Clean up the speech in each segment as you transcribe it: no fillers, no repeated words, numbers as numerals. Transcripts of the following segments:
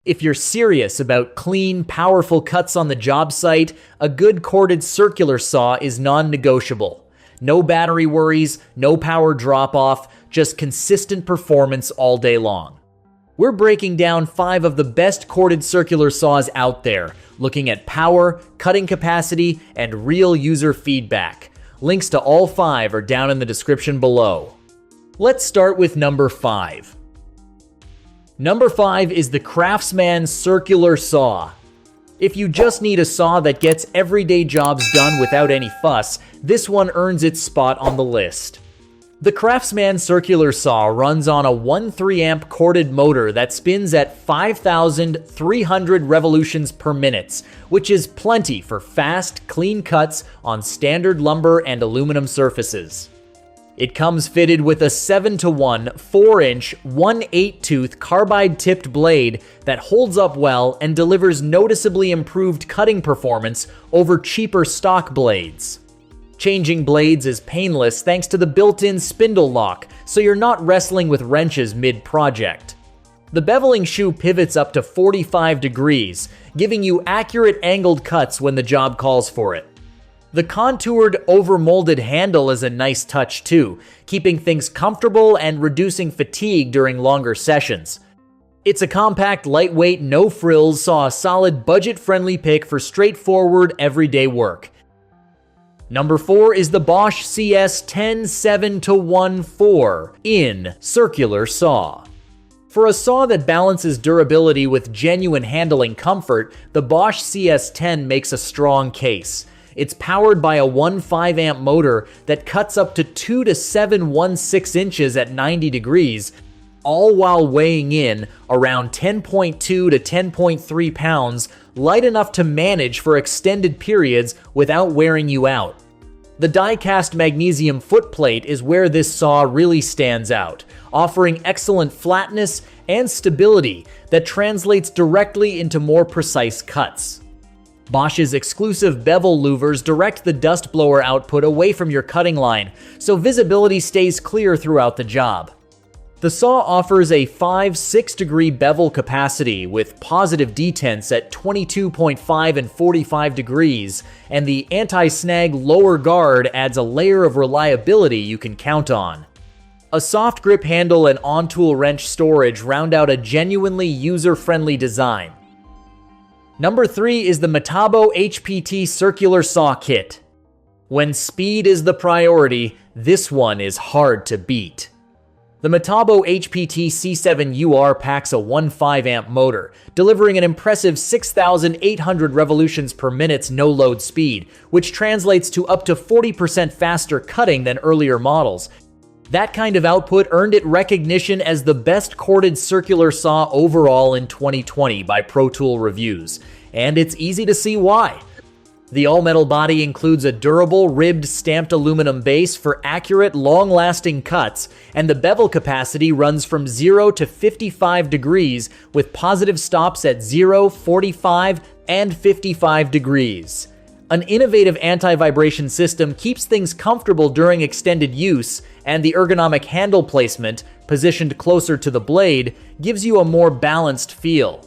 If you're serious about clean, powerful cuts on the job site, a good corded circular saw is non-negotiable. No battery worries, no power drop-off, just consistent performance all day long. We're breaking down 5 of the best corded circular saws out there, looking at power, cutting capacity, and real user feedback. Links to all 5 are down in the description below. Let's start with number 5. Number 5 is the CRAFTSMAN Circular Saw. If you just need a saw that gets everyday jobs done without any fuss, this one earns its spot on the list. The CRAFTSMAN Circular Saw runs on a 1.3 amp corded motor that spins at 5,300 revolutions per minute, which is plenty for fast, clean cuts on standard lumber and aluminum surfaces. It comes fitted with a 7:1 4-inch 1/8 tooth carbide-tipped blade that holds up well and delivers noticeably improved cutting performance over cheaper stock blades. Changing blades is painless thanks to the built-in spindle lock, so you're not wrestling with wrenches mid-project. The beveling shoe pivots up to 45 degrees, giving you accurate angled cuts when the job calls for it. The contoured, over-molded handle is a nice touch too, keeping things comfortable and reducing fatigue during longer sessions. It's a compact, lightweight, no-frills saw, a solid, budget-friendly pick for straightforward, everyday work. Number 4 is the Bosch CS10 7:1 in Circular Saw. For a saw that balances durability with genuine handling comfort, the Bosch CS10 makes a strong case. It's powered by a 1.5 amp motor that cuts up to 2 to 7/16 inches at 90 degrees, all while weighing in around 10.2 to 10.3 pounds, light enough to manage for extended periods without wearing you out. The die-cast magnesium footplate is where this saw really stands out, offering excellent flatness and stability that translates directly into more precise cuts. Bosch's exclusive bevel louvers direct the dust blower output away from your cutting line, so visibility stays clear throughout the job. The saw offers a 5-6 degree bevel capacity with positive detents at 22.5 and 45 degrees, and the anti-snag lower guard adds a layer of reliability you can count on. A soft grip handle and on-tool wrench storage round out a genuinely user-friendly design. Number 3 is the Metabo HPT Circular Saw Kit. When speed is the priority, this one is hard to beat. The Metabo HPT C7UR packs a 1.5 amp motor, delivering an impressive 6,800 revolutions per minute no-load speed, which translates to up to 40% faster cutting than earlier models. That kind of output earned it recognition as the best corded circular saw overall in 2020 by Pro Tool Reviews, and it's easy to see why. The all-metal body includes a durable, ribbed, stamped aluminum base for accurate, long-lasting cuts, and the bevel capacity runs from 0 to 55 degrees with positive stops at 0, 45, and 55 degrees. An innovative anti-vibration system keeps things comfortable during extended use, and the ergonomic handle placement, positioned closer to the blade, gives you a more balanced feel.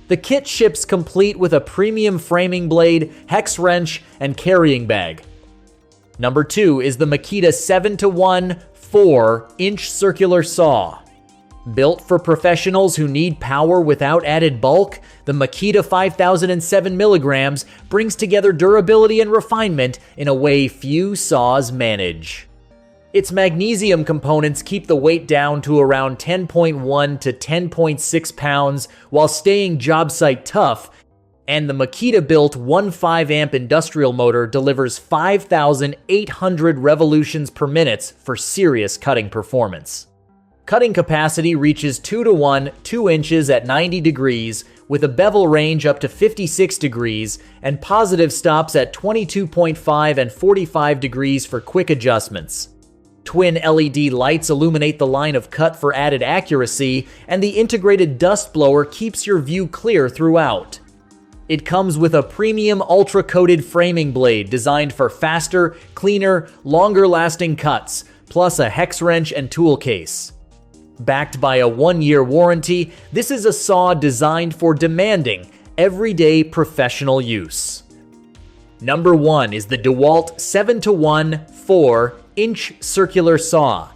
The kit ships complete with a premium framing blade, hex wrench, and carrying bag. Number 2 is the Makita 7:1 4-inch circular saw. Built for professionals who need power without added bulk, the Makita 5007 milligrams brings together durability and refinement in a way few saws manage. Its magnesium components keep the weight down to around 10.1 to 10.6 pounds while staying job site tough, and the Makita-built 1.5 amp industrial motor delivers 5,800 revolutions per minute for serious cutting performance. Cutting capacity reaches 2:1, 2 inches at 90 degrees, with a bevel range up to 56 degrees, and positive stops at 22.5 and 45 degrees for quick adjustments. Twin LED lights illuminate the line of cut for added accuracy, and the integrated dust blower keeps your view clear throughout. It comes with a premium ultra-coated framing blade designed for faster, cleaner, longer-lasting cuts, plus a hex wrench and tool case. Backed by a 1-year warranty, this is a saw designed for demanding, everyday professional use. Number 1 is the DEWALT 7-to-1 4-inch circular saw.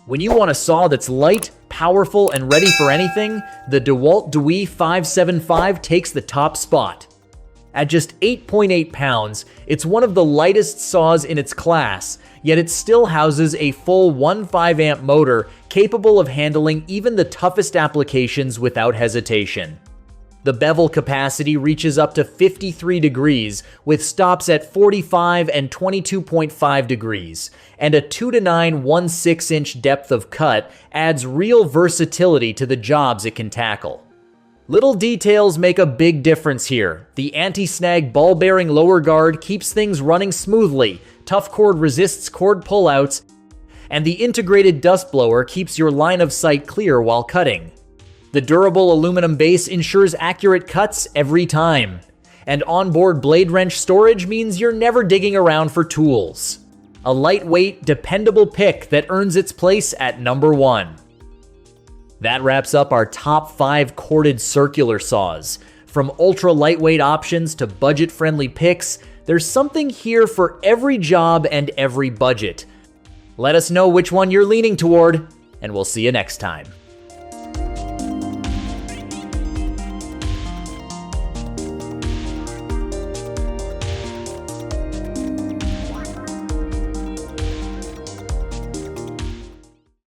When you want a saw that's light, powerful, and ready for anything, the DEWALT DEWE 575 takes the top spot. At just 8.8 pounds, it's one of the lightest saws in its class, yet it still houses a full 1.5 amp motor capable of handling even the toughest applications without hesitation. The bevel capacity reaches up to 53 degrees, with stops at 45 and 22.5 degrees, and a 2 to 9 1/6-inch depth of cut adds real versatility to the jobs it can tackle. Little details make a big difference here. The anti-snag ball-bearing lower guard keeps things running smoothly, tough cord resists cord pullouts, and the integrated dust blower keeps your line of sight clear while cutting. The durable aluminum base ensures accurate cuts every time, and onboard blade wrench storage means you're never digging around for tools. A lightweight, dependable pick that earns its place at number 1. That wraps up our top 5 corded circular saws. From ultra lightweight options to budget-friendly picks, there's something here for every job and every budget. Let us know which one you're leaning toward, and we'll see you next time.